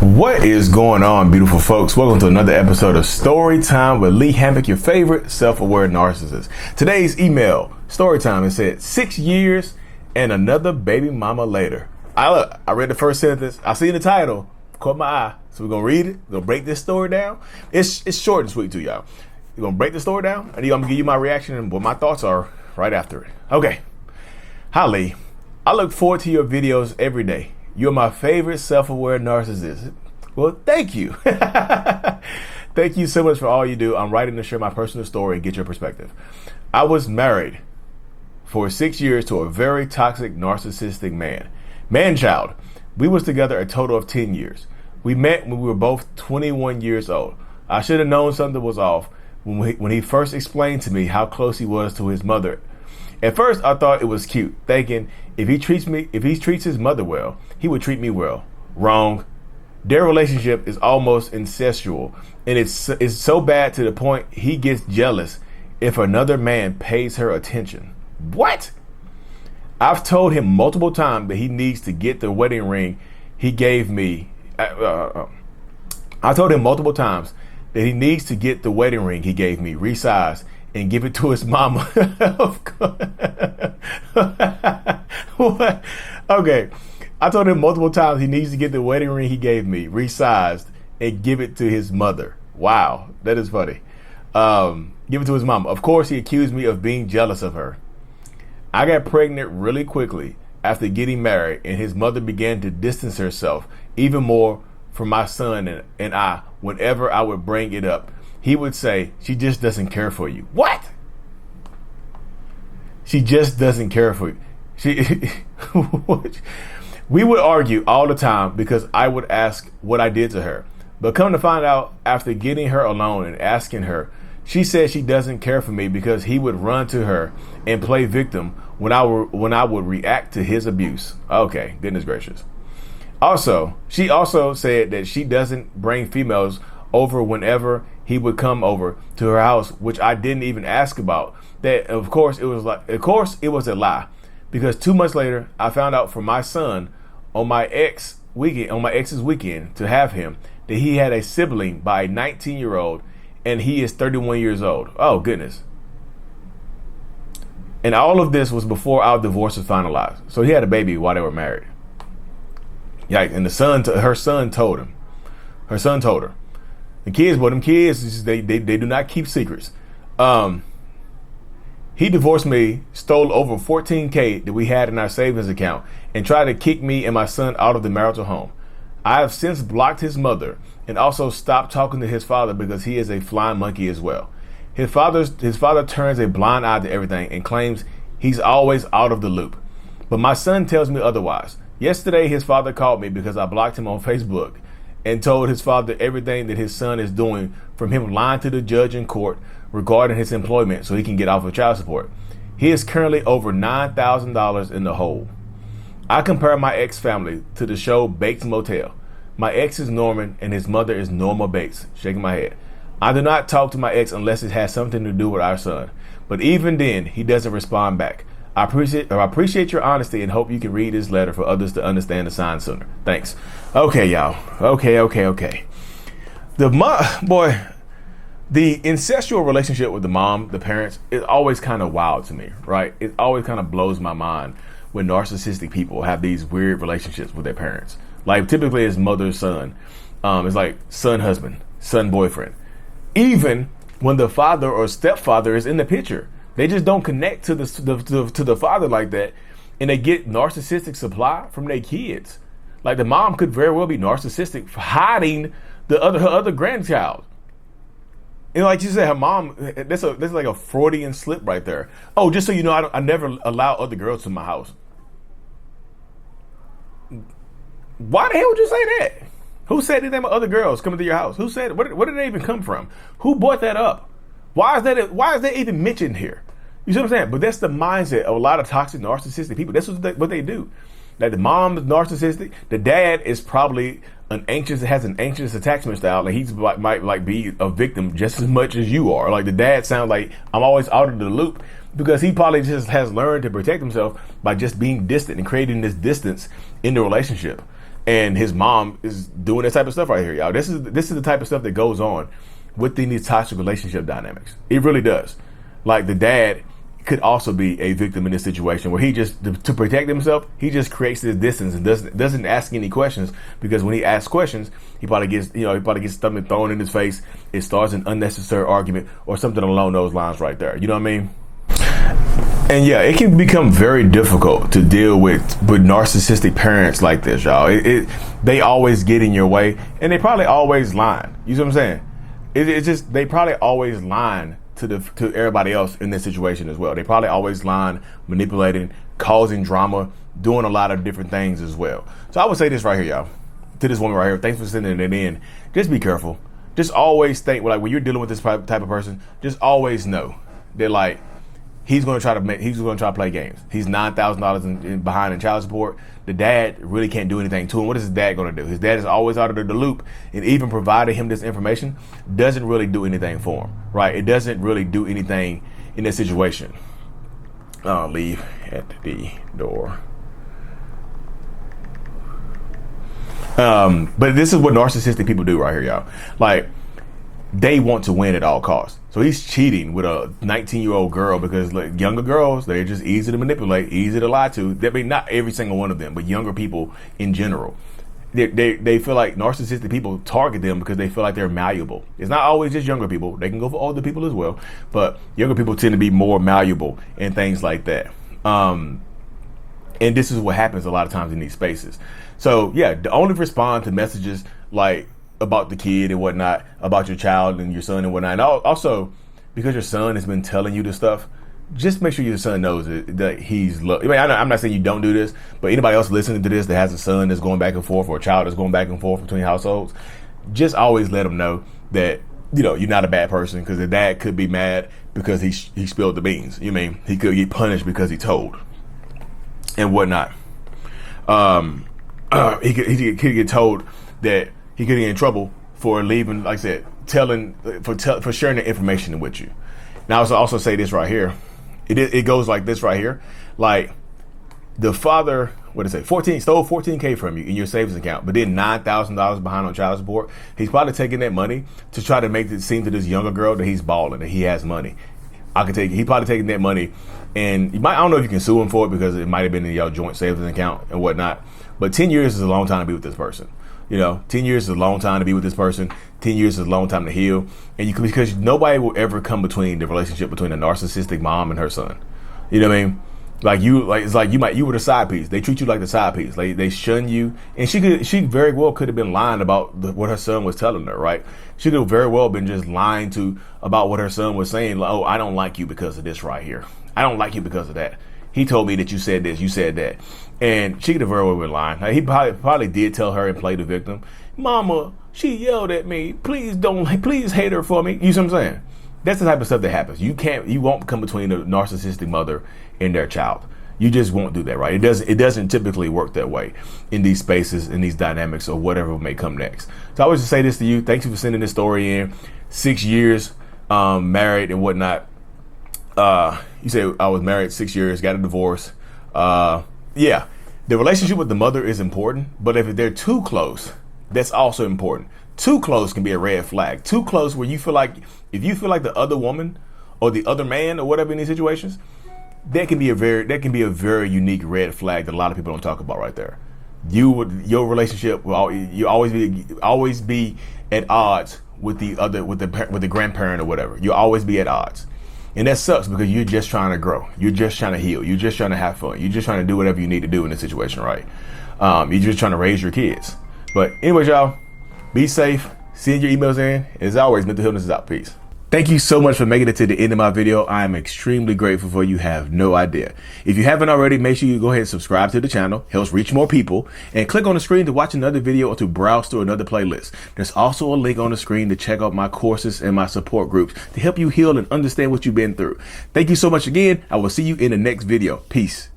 What is going on, beautiful folks? Welcome to another episode of Story Time with Lee Hammock, your favorite self-aware narcissist. Today's email, story time, it said 6 years and another baby mama later. I read the first sentence. I see the title, caught my eye. So we're going to read it. We're going to break this story down. It's short and sweet too, y'all. We're going to break the story down, and I'm going to give you my reaction and what my thoughts are right after it. Okay. Hi, Lee. I look forward to your videos every day. You're my favorite self-aware narcissist. Well, thank you. Thank you so much for all you do. I'm writing to share my personal story and get your perspective. I was married for 6 years to a very toxic, narcissistic man-child. We was together a total of 10 years. We met when we were both 21 years old. I should have known something was off when he first explained to me how close he was to his mother. At first, I thought it was cute, thinking if he treats his mother well, he would treat me well. Wrong. Their relationship is almost incestual, and it's so bad to the point he gets jealous if another man pays her attention. What? I've told him multiple times that he needs to get the wedding ring he gave me. I told him multiple times that he needs to get the wedding ring he gave me resized and give it to his mama. Of course. What? Okay. I told him multiple times he needs to get the wedding ring he gave me resized and give it to his mother. Wow. That is funny. Give it to his mama. Of course, he accused me of being jealous of her. I got pregnant really quickly after getting married, and his mother began to distance herself even more from my son and I whenever I would bring it up. He would say, she just doesn't care for you. What? She just doesn't care for you. We would argue all the time because I would ask what I did to her. But come to find out, after getting her alone and asking her, she said she doesn't care for me because he would run to her and play victim when I would react to his abuse. Okay, goodness gracious. Also, she also said that she doesn't bring females over whenever he would come over to her house, which I didn't even ask about. That of course it was a lie, because 2 months later I found out from my son on my ex's weekend to have him that he had a sibling by a 19-year-old and he is 31 years old. Oh goodness. And all of this was before our divorce was finalized. So he had a baby while they were married. Yeah, and her son told her. The kids, them kids, they do not keep secrets. He divorced me, stole over $14,000 that we had in our savings account, and tried to kick me and my son out of the marital home. I have since blocked his mother and also stopped talking to his father because he is a flying monkey as well. His father turns a blind eye to everything and claims he's always out of the loop. But my son tells me otherwise. Yesterday, his father called me because I blocked him on Facebook and told his father everything that his son is doing, from him lying to the judge in court regarding his employment so he can get off of child support. He is currently over $9,000 in the hole. I compare my ex family to the show Bates Motel. My ex is Norman and his mother is Norma Bates. Shaking my head. I do not talk to my ex unless it has something to do with our son. But even then, he doesn't respond back. I appreciate your honesty and hope you can read this letter for others to understand the signs sooner. Thanks. Okay, y'all. Okay. The incestual relationship with the mom, the parents, is always kind of wild to me, right? It always kind of blows my mind when narcissistic people have these weird relationships with their parents. Like typically it's mother, son. It's like son, husband, son, boyfriend. Even when the father or stepfather is in the picture. They just don't connect to the father like that, and they get narcissistic supply from their kids. Like the mom could very well be narcissistic for hiding her other grandchild. And like you said, her mom, that's like a Freudian slip right there. Oh, just so you know, I never allow other girls to my house. Why the hell would you say that? Who said anything about other girls coming to your house? Who said it? Where did they even come from? Who brought that up? Why is that even mentioned here? You see what I'm saying? But that's the mindset of a lot of toxic, narcissistic people. That's what they do. Like the mom is narcissistic. The dad is probably has an anxious attachment style. Like he's might be a victim just as much as you are. Like the dad sounds like I'm always out of the loop because he probably just has learned to protect himself by just being distant and creating this distance in the relationship. And his mom is doing this type of stuff right here, y'all. This is the type of stuff that goes on within these toxic relationship dynamics. It really does. Like, the dad could also be a victim in this situation where he just, to protect himself, he just creates this distance and doesn't ask any questions, because when he asks questions, he probably gets something thrown in his face. It starts an unnecessary argument or something along those lines right there. You know what I mean? And yeah, it can become very difficult to deal with narcissistic parents like this, y'all. They always get in your way, and they probably always lying. You see what I'm saying? It's just, they probably always lying to everybody else in this situation as well. They probably always lying, manipulating, causing drama, doing a lot of different things as well. So I would say this right here, y'all, to this woman right here. Thanks for sending it in. Just be careful. Just always think, like, when you're dealing with this type of person, just always know that, like, he's going to try to play games. He's $9,000 behind in child support. The dad really can't do anything to him. What is his dad going to do? His dad is always out of the loop, and even providing him this information doesn't really do anything for him, right? It doesn't really do anything in this situation. Leave at the door. But this is what narcissistic people do right here, y'all. Like, they want to win at all costs. So he's cheating with a 19-year-old girl because, like, younger girls, they're just easy to manipulate, easy to lie to. I mean, not every single one of them, but younger people in general. They feel like narcissistic people target them because they feel like they're malleable. It's not always just younger people. They can go for older people as well, but younger people tend to be more malleable and things like that. And this is what happens a lot of times in these spaces. So yeah, only respond to messages like about the kid and whatnot, about your child and your son and whatnot. And also, because your son has been telling you this stuff, just make sure your son knows that he's loved. I mean, I'm not saying you don't do this, but anybody else listening to this that has a son that's going back and forth, or a child that's going back and forth between households, just always let them know that, you know, you're not a bad person, because the dad could be mad because he spilled the beans. You mean he could get punished because he told and whatnot. He could get told that he could get in trouble for leaving, like I said, for sharing the information with you. Now, I also say this right here. It goes like this right here. Like, the father, stole $14K from you in your savings account, but then $9,000 behind on child support. He's probably taking that money to try to make it seem to this younger girl that he's balling, that he has money. He probably taking that money, and I don't know if you can sue him for it, because it might have been in your joint savings account and whatnot. But 10 years is a long time to be with this person. You know, 10 years is a long time to be with this person. 10 years is a long time to heal. And because nobody will ever come between the relationship between a narcissistic mom and her son. You know what I mean? It's like you were the side piece. They treat you like the side piece. Like, they shun you. And she very well could have been lying about what her son was telling her, right? She could have very well been just lying about what her son was saying. Like, oh, I don't like you because of this right here. I don't like you because of that. He told me that you said this, you said that. And she could have very well been lying. Like, he probably did tell her and play the victim. Mama, she yelled at me. Please hate her for me. You see what I'm saying? That's the type of stuff that happens. You won't come between a narcissistic mother and their child. You just won't do that, right? It doesn't typically work that way in these spaces, in these dynamics, or whatever may come next. So I always just say this to you. Thank you for sending this story in. 6 years, married and whatnot. You say I was married 6 years, got a divorce. Yeah, the relationship with the mother is important, but if they're too close, that's also important. Too close can be a red flag. Too close where if you feel like the other woman or the other man or whatever in these situations, that can be a very unique red flag that a lot of people don't talk about right there. Your relationship will always be at odds with the grandparent or whatever. You'll always be at odds. And that sucks, because you're just trying to grow. You're just trying to heal. You're just trying to have fun. You're just trying to do whatever you need to do in this situation, right? You're just trying to raise your kids. But anyways, y'all, be safe. Send your emails in. As always, mental healness is out. Peace. Thank you so much for making it to the end of my video. I am extremely grateful for you. Have no idea. If you haven't already, make sure you go ahead and subscribe to the channel. Helps reach more people. And click on the screen to watch another video or to browse through another playlist. There's also a link on the screen to check out my courses and my support groups to help you heal and understand what you've been through. Thank you so much again. I will see you in the next video. Peace.